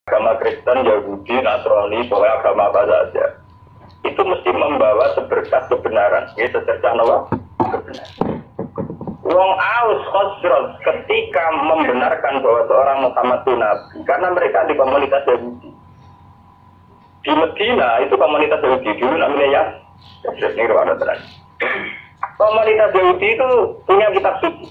agama Kristen, Yahudi, Nasrani, pokoknya agama apa saja. Itu mesti membawa seberkas kebenaran. Ya, secercah apa? Kebenaran. Wong Aus Khosroj ketika membenarkan bahwa seorang Muhammad itu Nabi, karena mereka di komunitas Yahudi. Di Medina itu komunitas Yahudi dulu namanya ya. Komunitas Yahudi itu punya kitab suci.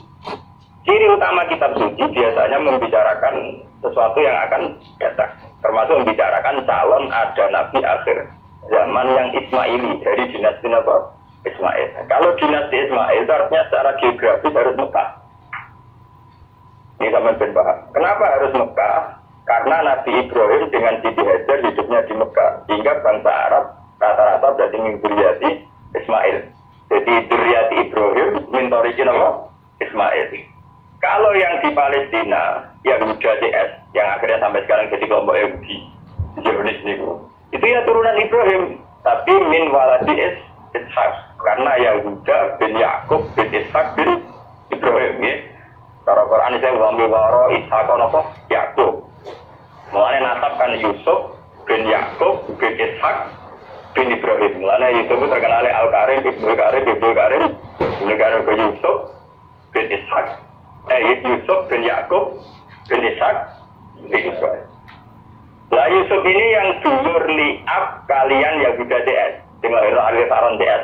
Ciri utama kitab suci biasanya membicarakan sesuatu yang akan datang, termasuk membicarakan calon ada nabi akhir zaman yang Ismaili dari dinasti apa? Ismail. Kalau dinasti Ismail itu artinya secara geografis harus Mekah. Ini sampai ben paham. Kenapa harus Mekah? Karena Nabi Ibrahim dengan Siti Hajar hidupnya di Mekah, sehingga bangsa Arab rata-rata berarti mengikuti Ismail. Jadi Duriyati Ibrahim mintorikin apa? Ismail. Kalau yang di Palestina, Yahuda CS, yang akhirnya sampai sekarang jadi kelompok Yahudi, Zionis niku, itu ya turunan Ibrahim, tapi min waladi Ishak, karena Yahuda bin Yakub bin Ishak bin Ibrahim, ya. Cara Quran saya ngambil waro Ishak apa? Yakub. Mulanya nasabkan Yusuf bin Yakub bin Ishak bin Ibrahim. Mulanya Yusuf itu terkenal Al-Karim, Ibnu Karim, Ibnu Karim, Ibnu Karim bin Yusuf bin Ishak. Yusuf bin Yakub bin Ishak bin Israel. Lah Yusuf ini yang dulur liab kalian Yahuda DS. Dengan Al Saron DS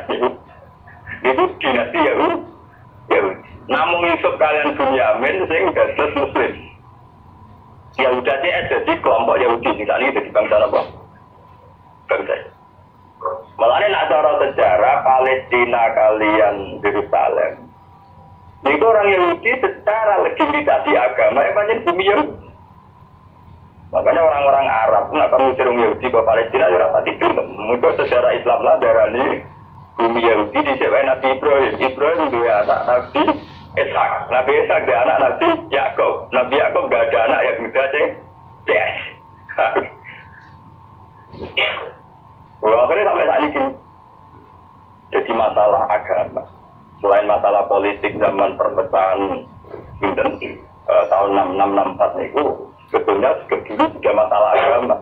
itu dinasti Yahudi. Namun Yusuf kalian Bunyamin sing dados Muslim. Yahuda DS jadi kelompok Yahudi misalnya jadi bangsa apa? Bangsa. Mulane nak cara sejarah Palestina kalian Yerusalem. Itu orang Yahudi secara legitimasi agama banyak bumi Yahudi. Makanya orang-orang Arab pun akan mengusir Yahudi ke Palestina ya rapati gelem. Mergo sejarah Islam lah darani bumi Yahudi disebut Nabi Ibrahim. Ibrahim dua anak Nabi Ishak. Nabi Ishak dia anak Nabi Yakub. Nabi Yakub gak ada anak yang muda sih. Yes. Akhirnya sampai saat ini jadi masalah agama. Selain masalah politik zaman perpecahan tahun 6664 itu sebetulnya juga masalah agama.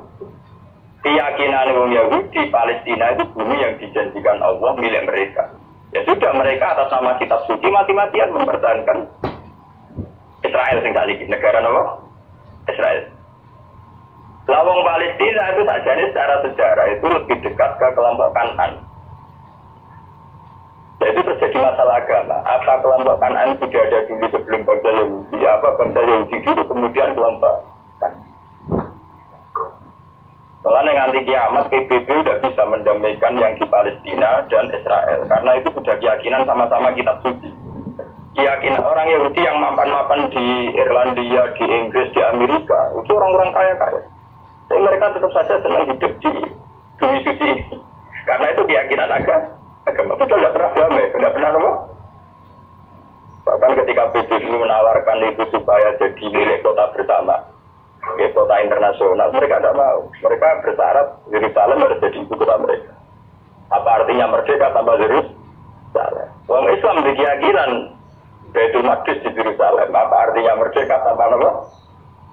Keyakinan orang Yahudi Palestina itu bumi yang dijanjikan Allah milik mereka. Ya sudah mereka atas nama kitab suci mati-matian mempertahankan Israel tinggal di negara apa? Israel. Lawang Palestina itu tak jadi secara sejarah itu lebih dekat ke kelompok Kanan. Jadi terjadi masalah agama. Apa kelompok Kanan sudah ada dulu sebelum bangsa Yahudi? Apa bangsa Yahudi dulu kemudian kelompok Kanan? Soalnya nanti kiamat PBB sudah bisa mendamaikan yang di Palestina dan Israel. Karena itu sudah keyakinan sama-sama kitab suci. Keyakinan orang Yahudi yang mapan-mapan di Irlandia, di Inggris, di Amerika itu orang-orang kaya-kaya. Tapi mereka tetap saja senang hidup di bumi suci ini. Karena itu keyakinan agama itu tidak pernah damai, tidak pernah apa? Bahkan ketika PBB menawarkan itu supaya jadi milik kota bersama, kota internasional, mereka tidak mau. Mereka bersyarat Yerusalem harus jadi ibu kota mereka. Apa artinya merdeka tanpa Yerusalem? Orang Islam berkeyakinan Baitul Maqdis di Yerusalem. Apa artinya merdeka tanpa apa?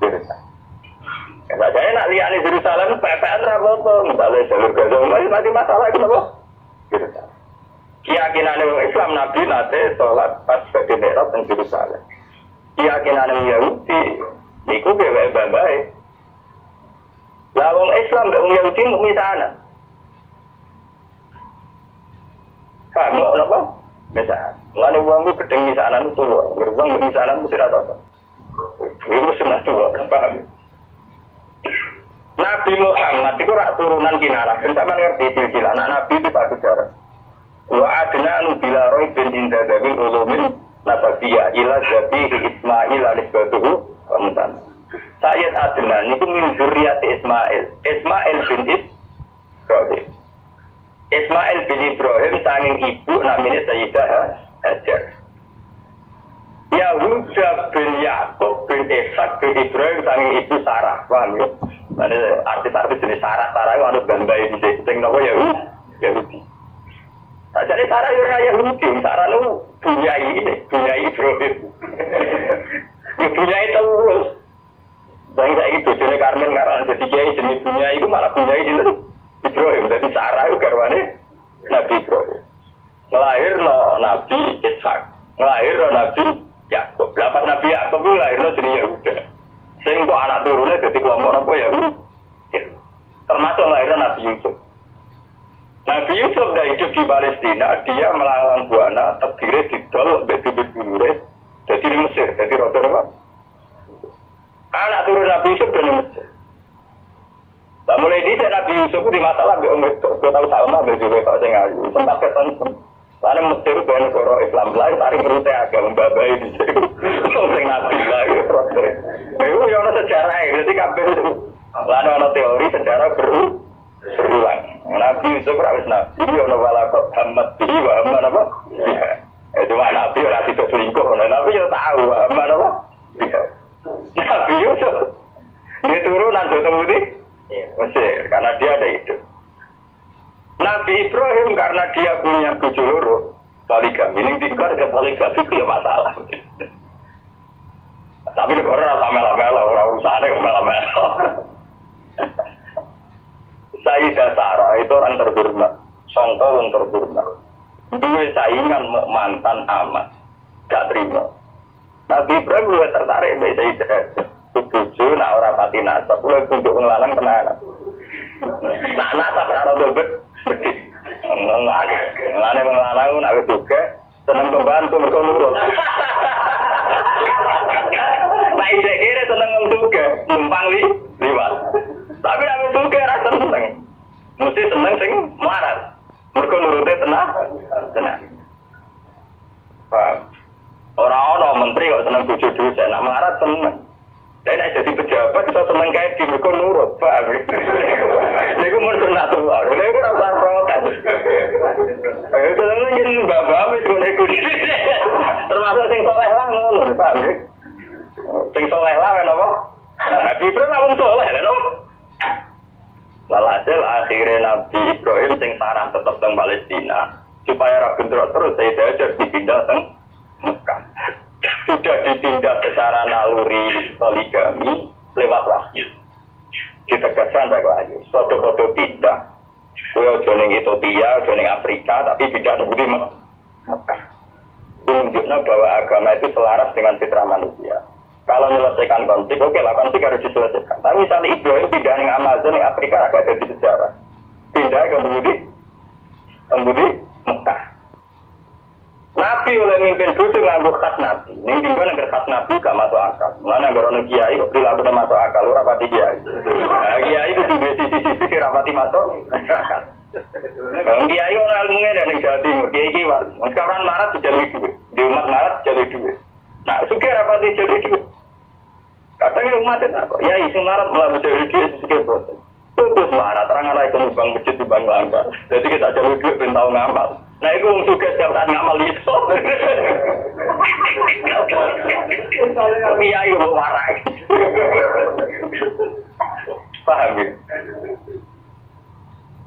Yerusalem. Saya nak lihat di Yerusalem, PPN apa? Misalnya jalur Gaza, masih masalah itu apa? Yerusalem. Keyakinan Islam Nabi nate sholat pas bagi Mi'raj di Yerusalem. Keyakinan Yahudi niku gawe bae. Lah wong Islam mbek wong Yahudi mung misana. Kamu apa? Misana. Lan wong ku gedeng misana itu lho. Wong misana mesti ra tau. Iku sunah tuwa, paham? Nabi Muhammad itu rak turunan Kinanah. Sampeyan ngerti silsilah anak Nabi itu satu cara. Wa adna bila roy bin indadawil ulumin nasabiyah ila zabihi Ismail anisbatuhu kemudian Sayyid Adnan itu min zuriyati Ismail bin Ibrahim. Ismail bin Ibrahim sanging ibu namanya Sayyidah Hajar. Yahuda bin Yakub bin Ishak bin Ibrahim sanging ibu Sarah. Paham ya? Artis-artis jenis Sarah itu ada gambar di sini apa Yahudi. Tak jadi Sarah Yahudi, Sarah itu punya Ibrahim. Punya terus. Saya ini bojone Karmen karena jadi kiai jenis punya itu malah punya itu Ibrahim. Jadi Sarah itu garwane Nabi Ibrahim. Ngelahirno Nabi Ishak, ngelahirno Nabi Yakub. Lapan Nabi Yakub itu lahirno jadi Yahuda. Sehingga anak turunnya jadi kelompok apa ya? Termasuk lahirno Nabi Yusuf. Nabi Yusuf dah hidup di Palestina, dia melawan buana, terdiri di Dol, bebek-bebek, jadi di Mesir, jadi Rotterdam. Anak turun Nabi Yusuf dari Mesir. Tak mulai di Nabi Yusuf di masalah gue tahu sama juga kalau saya ngaji. Sempat ketemu. Lalu Mesir gue negara Islam lain tarik berute agama babai di situ. Sing Nabi lagi proses. Itu yang ada sejarah jadi kabeh itu. Lalu ada teori sejarah berulang. Nabi Yusuf harus Nabi yang walakot Muhammad bihi wa Muhammad apa? Cuma Nabi orang itu selingkuh. Nabi yang tahu Muhammad apa? Nabi Yusuf dia turunan ketemu di Mesir karena dia ada itu. Nabi Ibrahim karena dia punya bojo loro poligami ini dikar ke poligami itu ya masalah. Tapi negara mela-mela orang urusannya mela-mela. Sayyidah Sarah itu orang terhormat, songkol yang terhormat. Dua saingan mantan amat, gak terima. Nabi Ibrahim juga tertarik dari Sayyidah. Tujuh, nak orang pati nasab, boleh tunjuk ngelalang tenanan. Nak nasab rara dobet, sedih. Ngelane ngelalang, nak juga seneng membantu mereka nurut. Nah, ide kira seneng juga, numpang liwat. Tapi nak juga rasa seneng. Mesti seneng sing marah. Mereka nurutnya tenang. Paham? Orang-orang menteri kok seneng tujuh dulu, saya nak marah seneng. Saya nak jadi pejabat, kita seneng kayak di mereka nurut, paham? Ini pun senang tuh, ini pun rasa protes. Itu ingin bapak, itu termasuk sing soleh lah, paham? Sing soleh lah, kenapa? Nabi Ibrahim langsung soleh, kenapa? Walhasil akhirnya Nabi Ibrahim sing sarang tetap di Palestina, supaya rakyat terus saya ajar dipindah ke Mekah. Sudah ditindak secara naluri poligami lewat wahyu. Ditegaskan baik wahyu. Foto-foto pindah. Kue joning Ethiopia, joning Afrika, tapi tidak nunggu di Mekah. Tunjuknya bahwa agama itu selaras dengan fitrah manusia. Kalau menyelesaikan konflik, oke lah konflik harus diselesaikan. Tapi misalnya Ibrahim pindah di Amazon, di Afrika agak jadi sejarah. Pindah ke Budi Mekah. Nabi oleh mimpin dulu nganggo khas Nabi. Ning dinggo nek khas Nabi gak masuk akal. Mana gorono kiai kok perilaku masuk akal ora pati kiai. Kiai itu duwe sisi-sisi kira pati masuk akal. Kiai ora ilmunya dari Jawa Timur, kiai iki wae. Sekarang marat jadi duit. Di umat marat jadi duit. Nah, suka rapati jadi duit. Katanya umat itu apa? Ya isi marat malah jadi duit suka proses. Terus marat terang ala itu bang masjid di bang langgar. Jadi kita jadi duit ben tau ngamal. Nah, itu juga setiap saat ngamal itu. Iya, itu warai. Paham ya?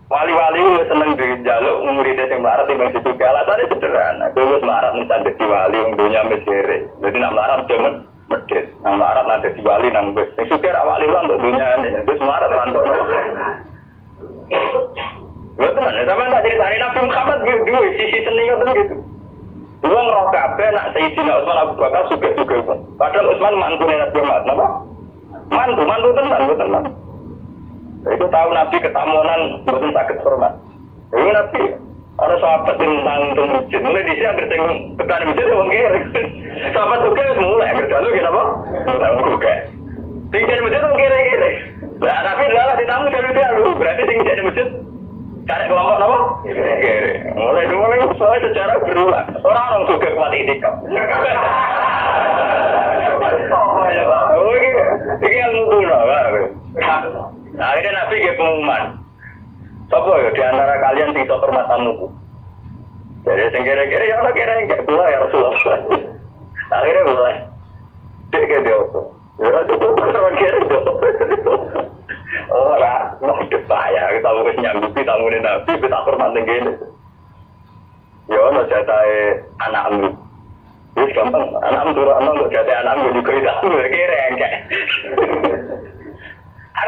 Wali-wali itu senang dijaluk muridnya yang melarat di bangsa juga. Alasannya sederhana. Itu melarat misalnya jadi wali, unggunya mesire. Jadi nak melarat cuma medit. Nak melarat nak jadi wali, nang bes. Yang suka wali lah untuk dunia ini. Itu melarat lantuk. Betul, sama tak ceritain Nabi Muhammad dua sisi seni itu gitu. Dua ngerok kabeh nak Sayyidina Utsman Abu Bakar suka-suka. Padahal Utsman mantu Nabi Muhammad, napa? Mantu tenan. Itu tahu Nabi ketamunan betul sakit hormat. Ini Nabi ada sahabat yang nangtung masjid. Mulai di sini agar tengok ketan masjid wong kiri. Sahabat suka mulai agar jalu kenapa? Tamu suka. Tinggal masjid wong kiri. Lah Nabi lalah ditamu jalu. Berarti tinggal di masjid cari kelompok apa? Kiri. Mulai soalnya secara berulang. Orang suka kuat itikaf. Oh ini yang mudah lah. Akhirnya Nabi ke pengumuman. Sopo ya di antara kalian sing iso hormatan nuku. Jadi sing kira-kira ya ana kira enggak kula ya Rasulullah. Akhirnya mulai. Dek ke dia. Ya cukup sama kira itu. Ora, mau dipaya kita wis nyanggupi tamune Nabi kita hormatin kene. Ya ana jatahe anakmu. Wis gampang, anakmu turun ana kok jatahe anakmu juga tidak kira enggak.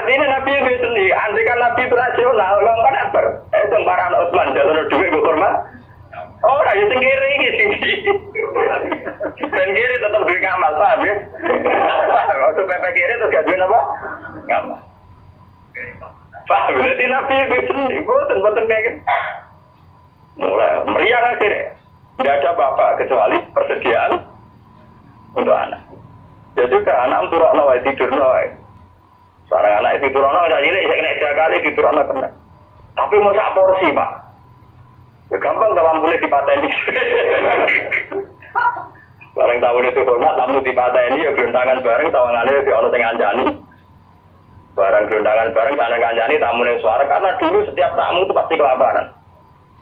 artinya Nabi itu sendiri. Andai kan Nabi itu rasional, ngomong apa? Itu para anak Utsman jatuh duit gue hormat. Oh, rakyat sendiri tinggi. Dan kiri tetap duit ngamal, paham ya? Waktu PP kiri itu gak duit apa? Ngamal. Paham, berarti Nabi itu sendiri. Boten kayak gitu. Mulai meriah akhirnya. Tidak ada apa-apa kecuali persediaan untuk anak. Ya juga anak untuk anak tidur nawai. Seorang anak itu tidur anak jadi saya kena 3 kali tidur anak kena. Tapi mau sak porsi pak. Ya gampang dalam boleh dipateni. Bareng tahun itu hormat, tamu dipateni ya gerundangan bareng tawangannya di ono tengah jani. Barang gerundangan bareng sana kanjani tamu yang suara karena dulu setiap tamu itu pasti kelaparan.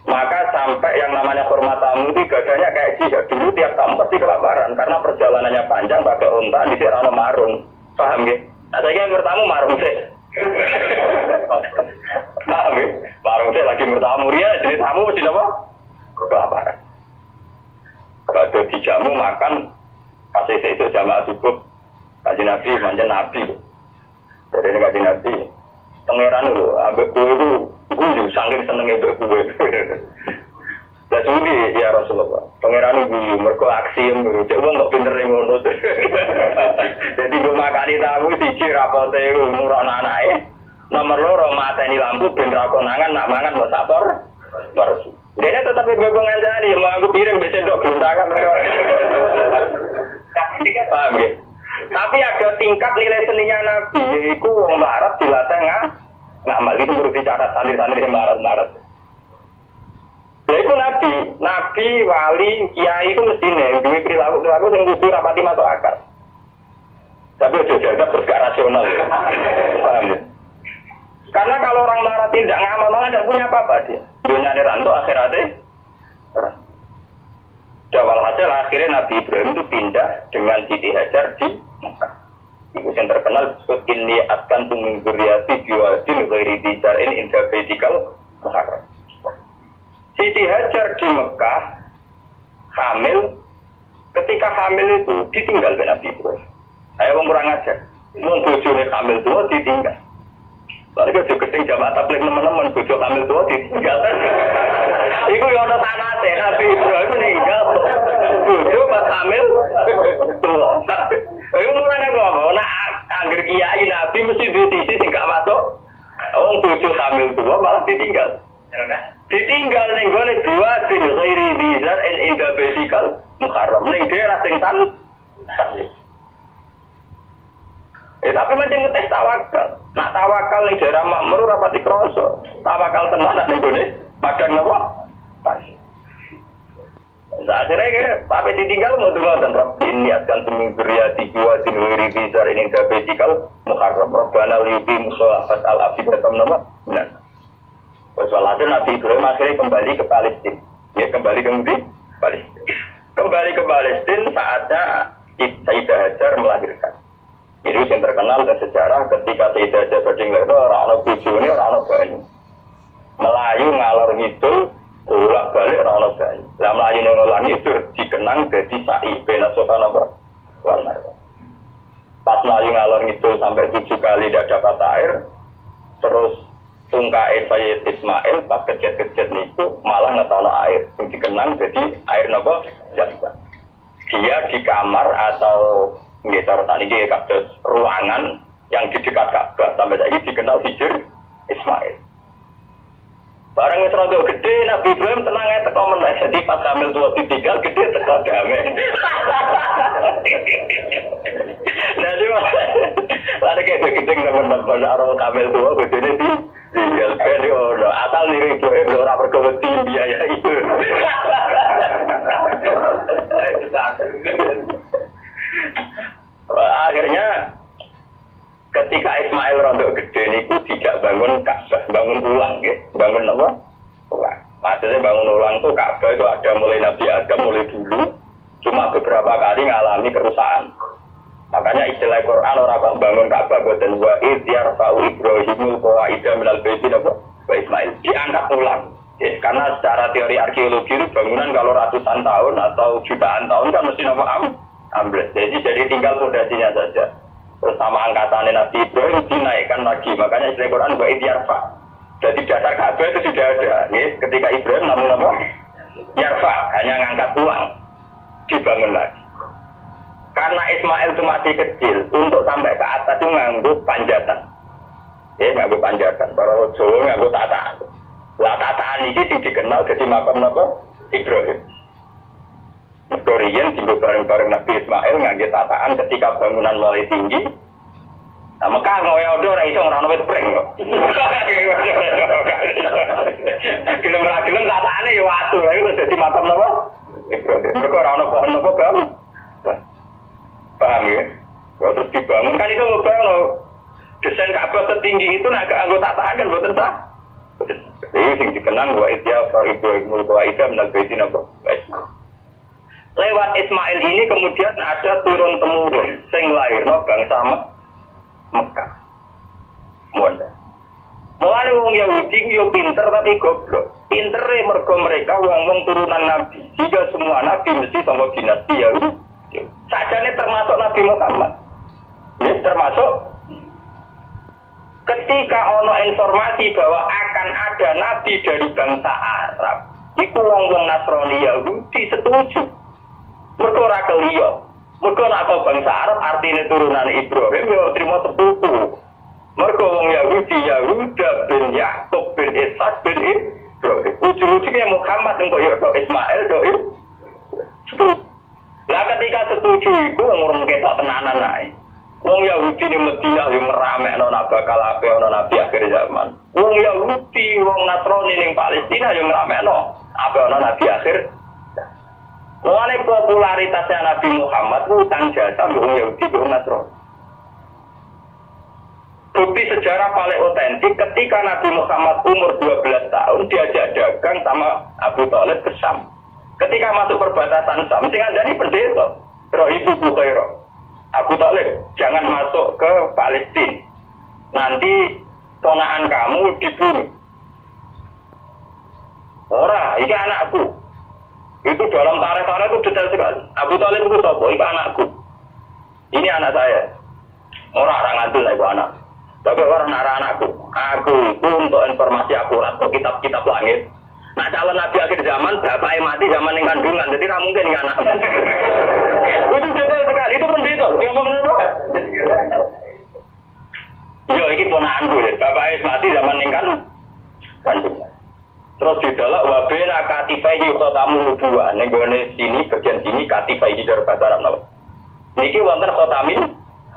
Maka sampai yang namanya hormat tamu itu gadanya kayak jihad. Dulu tiap tamu pasti kelaparan karena perjalanannya panjang pakai unta di Serano Marung. Paham ya? Nah saya kira bertamu Marung sih. Paham ya? Marung sih lagi bertamu dia jadi tamu mesti apa? Kelaparan. Kalau dijamu makan kasih itu jamaah cukup. Kaji Nabi manjan Nabi. Jadi ini kaji Nabi. Pangeran itu, ambek kue itu, gue sangat senengnya ambek kue. Dan sugi ya Rasulullah. Pangeran itu mereka aksi yang coba nggak pinter yang ngono. Jadi gue makani tamu siji rapote murah anaknya. Nomor loro mateni lampu ben ra konangan nak mangan mau sapor. Terus. Dia tetap gue ngajari mau aku piring bisa dok gundakan. Paham ya? Tapi ada tingkat nilai seninya Nabi, yaitu orang Barat dilatih ngamal itu perlu dicatat santri-santri Barat. Yaitu Nabi, wali, kiai itu mestinya duit perilaku yang kudu rapati masuk akal. Tapi udah jaga bergak rasional. Paham ya? Karena kalau orang Barat tidak ngamal malah tidak punya apa-apa dia. Dunia ini ranto akhiratnya. Jawal hasil akhirnya Nabi Ibrahim itu pindah dengan Siti Hajar di Mekah. Itu yang terkenal disebut ini akan tumingkuriati biwadil ghairi dijarin indah bedikal muharram. Siti Hajar di Mekah hamil. Ketika hamil itu ditinggal oleh Nabi Ibrahim. Saya kurang ajar. Mau bojone hamil tua ditinggal. Lalu kalau gedeng jamaah tabligh teman-teman bojo hamil tua ditinggal. Iku yang ada sanate Nabi Ibrahim meninggal. Bojo pas hamil tua. Iku mulane ngomong nak angger kiai Nabi mesti di sisi sing gak masuk. Wong bojo hamil tua malah ditinggal. Ditinggal ning gone dua bil ghairi bizar in inda baitikal muharram ning daerah sing tan. Tapi macam ngetes tawakal. Nak tawakal ning daerah makmur rapati kroso. Tawakal tenan nek nggone padang napa? Pas. Saat ini sampai ditinggal mau dengar dan Rabbi niatkan pemingkiriya tiga dinwiri bizar ini dabejikal muharram Rabbana liubi musolafat al-abdi berkam nama benar. Soalnya Nabi Ibrahim akhirnya kembali ke Palestina. Ya kembali ke Palestina. Kembali ke Palestina saatnya Sayyidah Hajar melahirkan. Itu yang terkenal dan sejarah ketika Sayyidah Hajar berdinggal itu orang-orang bujuni, orang-orang banyu. Melayu ngalor ngidul bolak balik orang-orang banyu. Lah Melayu ngalor ngidul dikenang jadi sa'i bena sokan apa? Warna. Pas Melayu ngalor ngidul sampai 7 kali tidak dapat air, terus tungkai Sayyid Ismail pas kecet-kecet itu malah ngetono air. Yang dikenang jadi air apa? Jasa. Dia di kamar atau nggih cara tadi iki kados ruangan yang di dekat Ka'bah sampai saiki dikenal Hijr Ismail. Barang wis rada gede Nabi Ibrahim tenang ae teko meneh jadi pas hamil tua ditinggal gede teko damai. Nah cuma ada kayak gede teman-teman orang hamil tua gedene tinggal kan yo asal nih ibu ora berkeweti biaya itu. Akhirnya ketika Ismail rontok gede niku tidak bangun Ka'bah, bangun ulang ya. Bangun apa? Ulang. Maksudnya bangun ulang tuh Ka'bah itu ada mulai Nabi Adam mulai dulu, cuma beberapa kali ngalami kerusakan. Makanya istilah Quran orang bangun Ka'bah boten wa idyarfa'u Ibrahimul qawaida minal baiti wa Ismail diangkat ulang. Ya, karena secara teori arkeologi itu bangunan kalau ratusan tahun atau jutaan tahun kan mesti ambles. Jadi tinggal fondasinya saja. Terus sama angkatannya Nabi Ibrahim dinaikkan lagi. Makanya istilah Quran wa idyarfa. Jadi dasar Ka'bah itu sudah ada. Ya, ketika Ibrahim namun apa? Yarfa, hanya ngangkat pulang. Dibangun lagi. Karena Ismail itu masih kecil, untuk sampai ke atas itu nganggo panjatan. Ya, nganggo panjatan. Para Jawa nganggo tataan. Lah tataan ini dikenal jadi makam apa? Ibrahim. Korean juga bareng-bareng Nabi Ismail nganggo tataan ketika bangunan mulai tinggi. Nah, Mekah ngoyo ora iso ora ono wit pring kok. Gelem tataane ya watu, lha iku dadi makam napa? Ibrahim. Mergo ora ono pohon napa kan? Paham ya? Terus dibangun kan itu ngebangun desain Ka'bah setinggi itu agak anggota tataan kan mboten sah. Ini sing dikenang wa idya fa Ibrahimul qawaida min al-baitin apa? Lewat Ismail ini kemudian ada turun temurun sing lairno bangsa Mekah. Mulane wong Yahudi yo pinter tapi goblok. Pintere mergo mereka wong-wong turunan Nabi. Jika semua Nabi mesti sangka dinasti Yahudi. Sajane termasuk Nabi Muhammad. Ya termasuk ketika ono informasi bahwa akan ada nabi dari bangsa Arab. Iku wong-wong Nasrani Yahudi setuju. Mergo ora keliyo. Mergo nek bangsa Arab artine turunan Ibrahim yo trimo sepupu. Mergo wong Yahudi Yahuda bin Yakub bin Ishak bin Ibrahim. Ujung-ujungnya Muhammad engko yo Ismail do setuju. Lah ketika setuju iku ngurung ketok tenanan ae. Wong Yahudi di Madinah yo meramekno nak bakal ape ono nabi akhir zaman. Wong Yahudi wong Nasrani ning Palestina yo meramekno ape ono nabi akhir. Mulai popularitasnya Nabi Muhammad utang jasa wong Yahudi wong Nasrani. Bukti sejarah paling otentik ketika Nabi Muhammad umur 12 tahun diajak dagang sama Abu Thalib ke Syam. Ketika masuk perbatasan Syam, sing andani pendeta, Ibu Bukhairah. Abu Thalib, jangan masuk ke Palestina. Nanti ponakan kamu dibunuh. Ora, ini anakku. Itu dalam tarikh-tarikh itu detail sekali. Abu Thalib itu sapa? Ini anakku. Ini anak saya. Orang ngantul ibu anak. Tapi orang nara anakku. Aku itu untuk informasi akurat ke kitab-kitab langit. Nah calon nabi akhir zaman, bapaknya mati zaman yang kandungan. Jadi tidak mungkin ini anak. Itu detail sekali. Itu pendeta. Yang menurut yo, ini ponakanku ya. Bapaknya mati zaman yang kandungan. Terus didalak wabena katifai khotamu nubuwah. Nenggone sini bagian sini katifai di dalam bahasa Arab. Niki wonten khotamin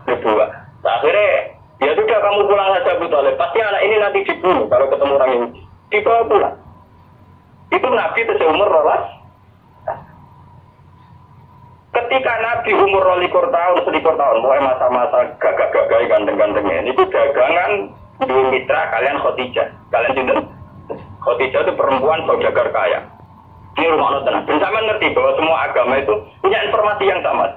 nubuwah. Akhirnya ya sudah kamu pulang saja Abu Thalib. Pasti anak ini nanti dibunuh kalau ketemu orang ini. Dibawa pulang. Itu Nabi itu seumur rolas. Ketika Nabi umur 21 tahun, mulai masa-masa gagah-gagah ganteng-gantengnya. Ini dagangan dua mitra kalian Khadijah. Kalian cinta? Khadijah itu perempuan saudagar kaya. Ini rumah tenang. Dan sama ngerti bahwa semua agama itu punya informasi yang sama.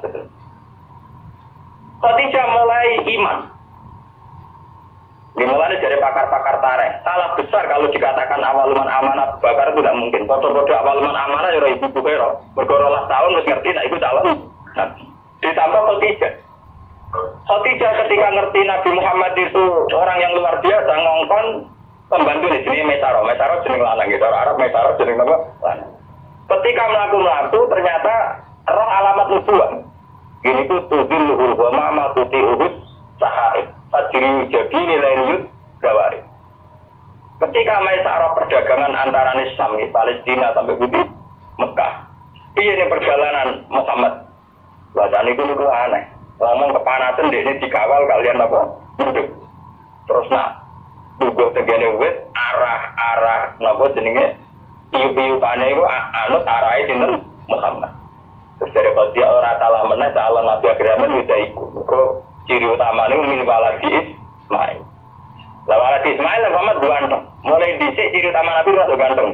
Khadijah mulai iman. Dimulai dari pakar-pakar tarikh. Salah besar kalau dikatakan awaluman amanah bakar itu tidak mungkin. Foto-foto awaluman amanah ya Ibu Bukhairah. Bergorolah tahun harus ngerti, nah itu calon. Ditambah Khadijah. Khadijah ketika ngerti Nabi Muhammad itu orang yang luar biasa, ngongkon pembantu di sini Mesaro. Mesaro jeneng lanang gitu. Arab Mesaro jeneng apa? Lanang. Ketika melaku ternyata roh alamat nubuwah. Ini tuh tudil luhur wa ma'ma tuti uhud sahaib. Fajri jadi nilai yud gawari. Ketika Maisarah perdagangan antara Syam di Palestina sampai Budi Mekah. Ini perjalanan Muhammad. Bacaan itu aneh. Ngomong kepanasan ini dikawal kalian apa? Duduk. Terus duduk tegene wit arah napa jenenge iu-iupane iku anut arahe sinten Muhammad. Terus dari dia ora salah meneh calon Nabi akhirnya wis iku. Ciri utamanya min waladi Ismail. Lah waladi Ismail Muhammad ganteng. Mulai dhisik ciri utama Nabi rada ganteng.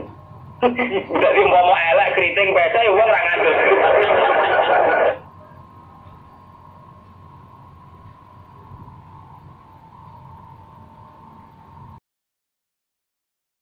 Jadi mau elek keriting pesa ya wong ra ngandel.